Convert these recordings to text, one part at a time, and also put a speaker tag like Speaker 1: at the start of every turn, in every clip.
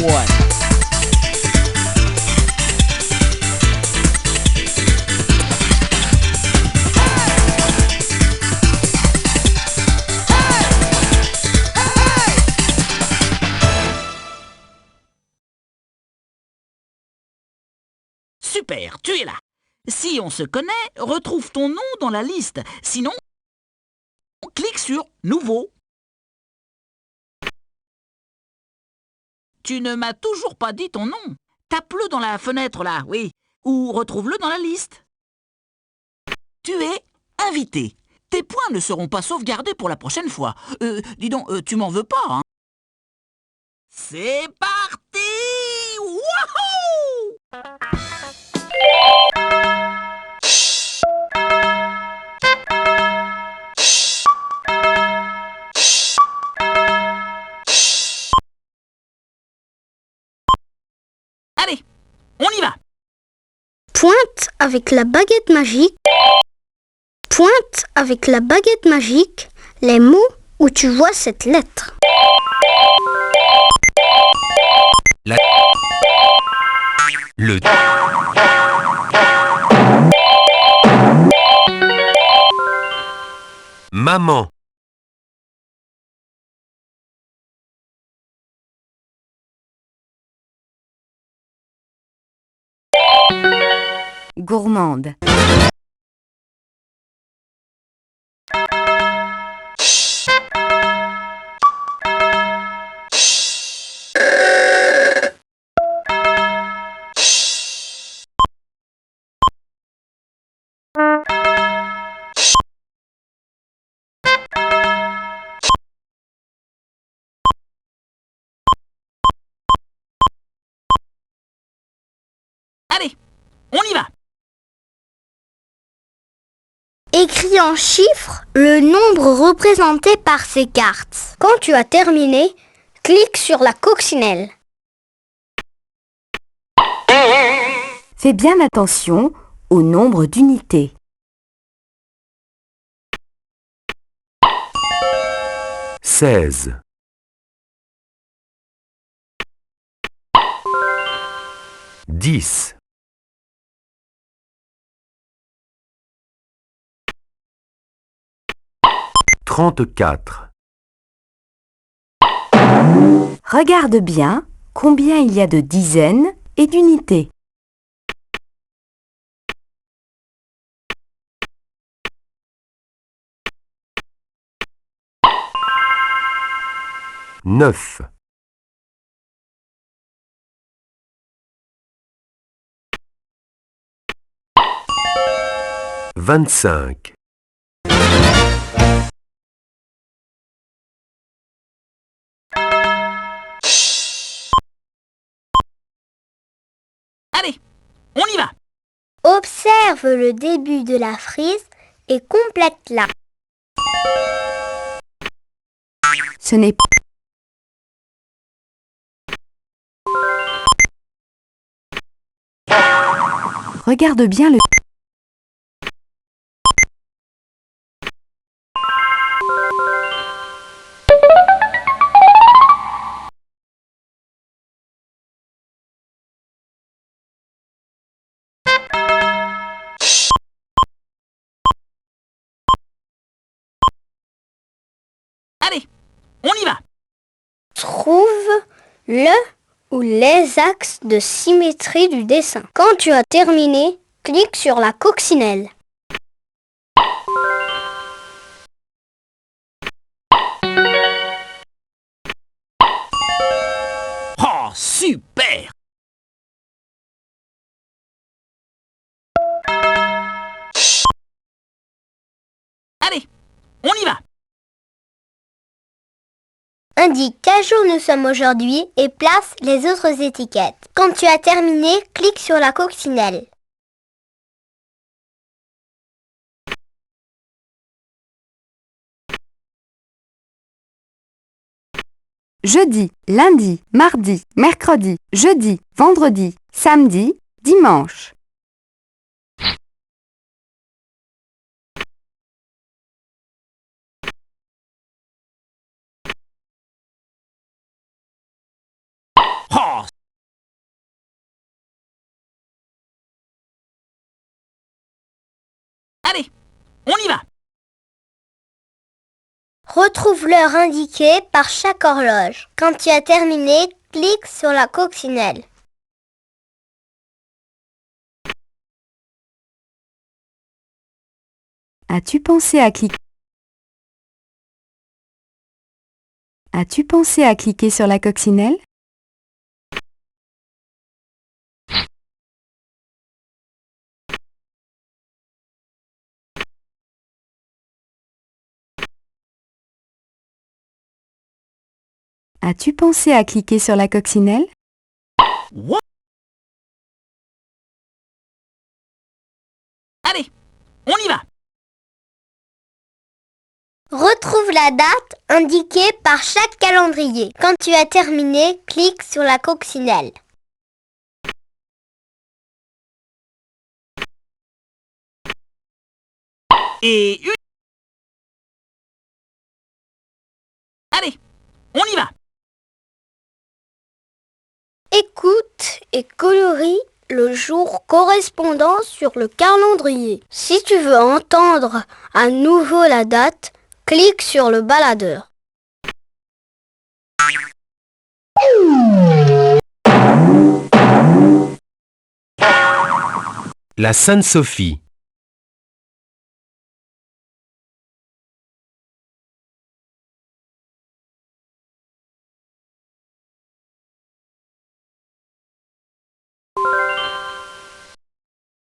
Speaker 1: one. Super, tu es là. Si on se connaît, retrouve ton nom dans la liste. Sinon, clique sur « Nouveau ». Tu ne m'as toujours pas dit ton nom. Tape-le dans la fenêtre là, oui. Ou retrouve-le dans la liste. Tu es invité. Tes points ne seront pas sauvegardés pour la prochaine fois. Dis donc, tu m'en veux pas, hein? C'est parti! Wouhou! Allez, on y va!
Speaker 2: Pointe avec la baguette magique. Pointe avec la baguette magique les mots où tu vois cette lettre.
Speaker 3: Le maman.
Speaker 4: Gourmande.
Speaker 1: Allez, on y va!
Speaker 2: Écris en chiffres le nombre représenté par ces cartes. Quand tu as terminé, clique sur la coccinelle.
Speaker 4: Fais bien attention au nombre d'unités.
Speaker 3: 16. 10. 34.
Speaker 4: Regarde bien combien il y a de dizaines et d'unités.
Speaker 3: 9. 25.
Speaker 1: 'Allez, on y va!
Speaker 2: Observe le début de la frise et complète-la.
Speaker 4: Ce n'est pas. Regarde bien le.
Speaker 1: Allez, on y va!
Speaker 2: Trouve le ou les axes de symétrie du dessin. Quand tu as terminé, clique sur la coccinelle.
Speaker 1: Oh, super! Allez, on y va!
Speaker 2: Indique quel jour nous sommes aujourd'hui et place les autres étiquettes. Quand tu as terminé, clique sur la coccinelle.
Speaker 4: Jeudi, lundi, mardi, mercredi, jeudi, vendredi, samedi, dimanche.
Speaker 1: Oh, Allez, on y va.
Speaker 2: Retrouve l'heure indiquée par chaque horloge. Quand tu as terminé, clique sur la coccinelle.
Speaker 4: As-tu pensé à cliquer sur la coccinelle? As-tu pensé à cliquer sur la coccinelle?
Speaker 1: What? Allez, on y va.
Speaker 2: Retrouve la date indiquée par chaque calendrier. Quand tu as terminé, clique sur la coccinelle.
Speaker 1: Et une. Allez, on y va.
Speaker 2: Écoute et colorie le jour correspondant sur le calendrier. Si tu veux entendre à nouveau la date, clique sur le baladeur.
Speaker 3: La Sainte-Sophie.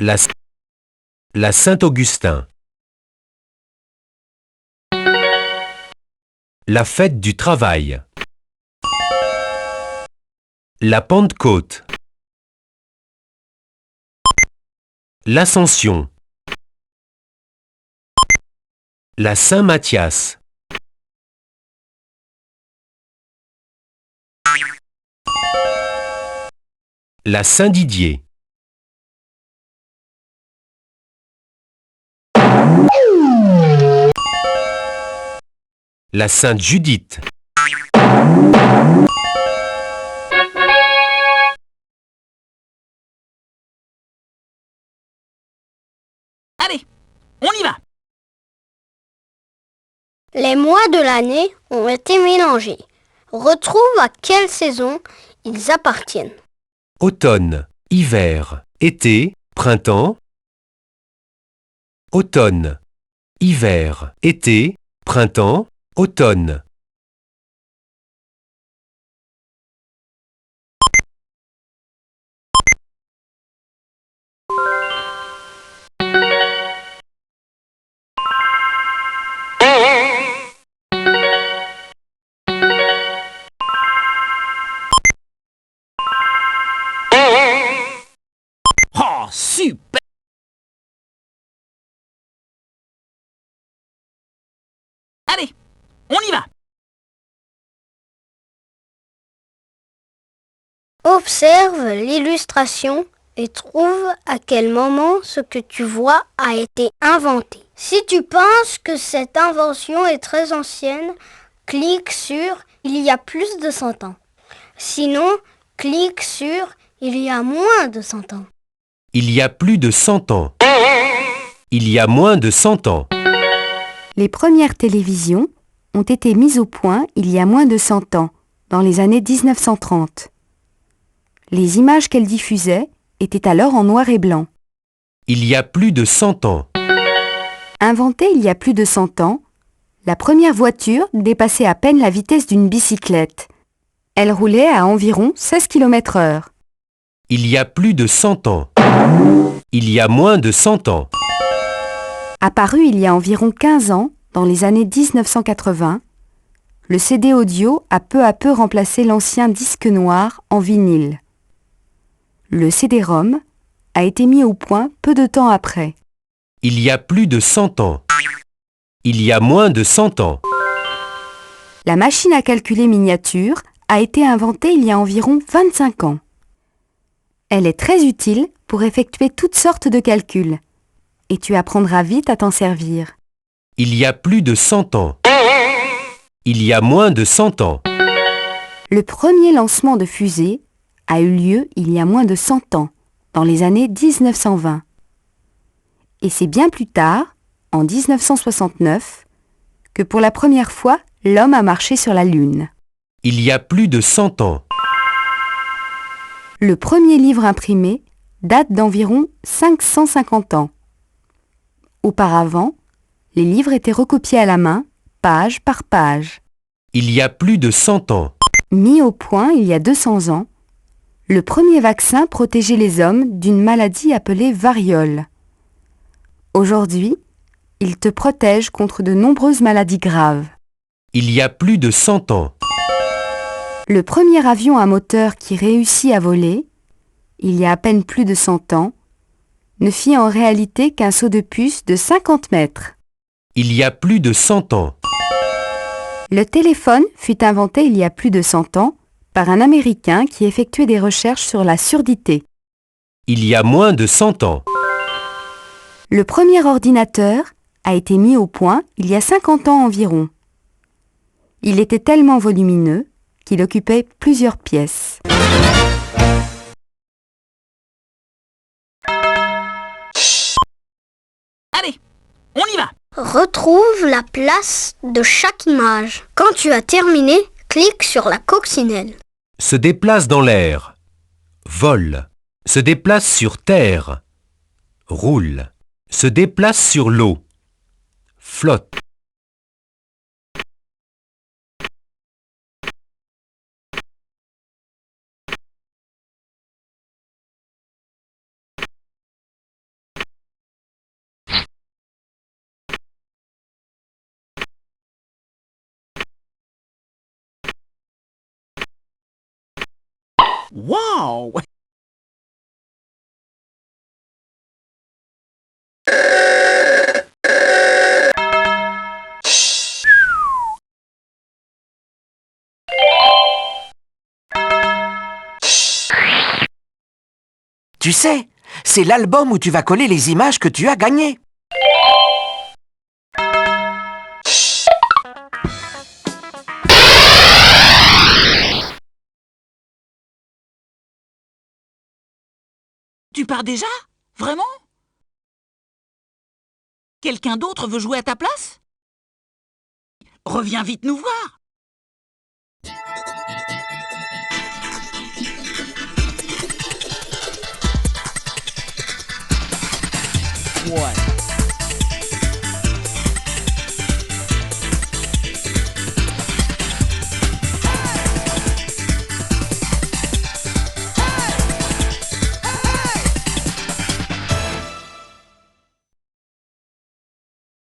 Speaker 3: La Saint-Augustin. La fête du travail. La Pentecôte. L'Ascension. La Saint-Matthias. La Saint-Didier. La Sainte Judith.
Speaker 1: Allez, on y va.
Speaker 2: Les mois de l'année ont été mélangés. Retrouve à quelle saison ils appartiennent.
Speaker 3: Automne, hiver, été, printemps. Automne, hiver, été, printemps, automne.
Speaker 1: Oh, super. Allez, on y va.
Speaker 2: Observe l'illustration et trouve à quel moment ce que tu vois a été inventé. Si tu penses que cette invention est très ancienne, clique sur « Il y a plus de 100 ans ». Sinon, clique sur « Il y a moins de 100 ans ».
Speaker 3: Il y a plus de 100 ans. Il y a moins de 100 ans.
Speaker 4: Les premières télévisions ont été mises au point il y a moins de 100 ans, dans les années 1930. Les images qu'elles diffusaient étaient alors en noir et blanc.
Speaker 3: Il y a plus de 100 ans.
Speaker 4: Inventée il y a plus de 100 ans, la première voiture dépassait à peine la vitesse d'une bicyclette. Elle roulait à environ 16 km/h.
Speaker 3: Il y a plus de 100 ans. Il y a moins de 100 ans.
Speaker 4: Apparu il y a environ 15 ans, dans les années 1980, le CD audio a peu à peu remplacé l'ancien disque noir en vinyle. Le CD-ROM a été mis au point peu de temps après.
Speaker 3: Il y a plus de 100 ans. Il y a moins de 100 ans.
Speaker 4: La machine à calculer miniature a été inventée il y a environ 25 ans. Elle est très utile pour effectuer toutes sortes de calculs. Et tu apprendras vite à t'en servir.
Speaker 3: Il y a plus de 100 ans. Il y a moins de 100 ans.
Speaker 4: Le premier lancement de fusée a eu lieu il y a moins de 100 ans, dans les années 1920. Et c'est bien plus tard en 1969, que pour la première fois, l'homme a marché sur la Lune.
Speaker 3: Il y a plus de 100 ans.
Speaker 4: Le premier livre imprimé date d'environ 550 ans. Auparavant, les livres étaient recopiés à la main, page par page.
Speaker 3: Il y a plus de 100 ans.
Speaker 4: Mis au point il y a 200 ans, le premier vaccin protégeait les hommes d'une maladie appelée variole. Aujourd'hui, il te protège contre de nombreuses maladies graves.
Speaker 3: Il y a plus de 100 ans.
Speaker 4: Le premier avion à moteur qui réussit à voler, il y a à peine plus de 100 ans, ne fit en réalité qu'un saut de puce de 50 mètres.
Speaker 3: Il y a plus de 100 ans.
Speaker 4: Le téléphone fut inventé il y a plus de 100 ans par un Américain qui effectuait des recherches sur la surdité.
Speaker 3: Il y a moins de 100 ans.
Speaker 4: Le premier ordinateur a été mis au point il y a 50 ans environ. Il était tellement volumineux qu'il occupait plusieurs pièces.
Speaker 1: Allez, on y va.
Speaker 2: Retrouve la place de chaque image. Quand tu as terminé, clique sur la coccinelle.
Speaker 3: Se déplace dans l'air. Vole. Se déplace sur terre. Roule. Se déplace sur l'eau. Flotte.
Speaker 1: Wow!
Speaker 5: Tu sais, c'est l'album où tu vas coller les images que tu as gagnées.
Speaker 1: Tu pars déjà? Vraiment? Quelqu'un d'autre veut jouer à ta place? Reviens vite nous voir. Ouais.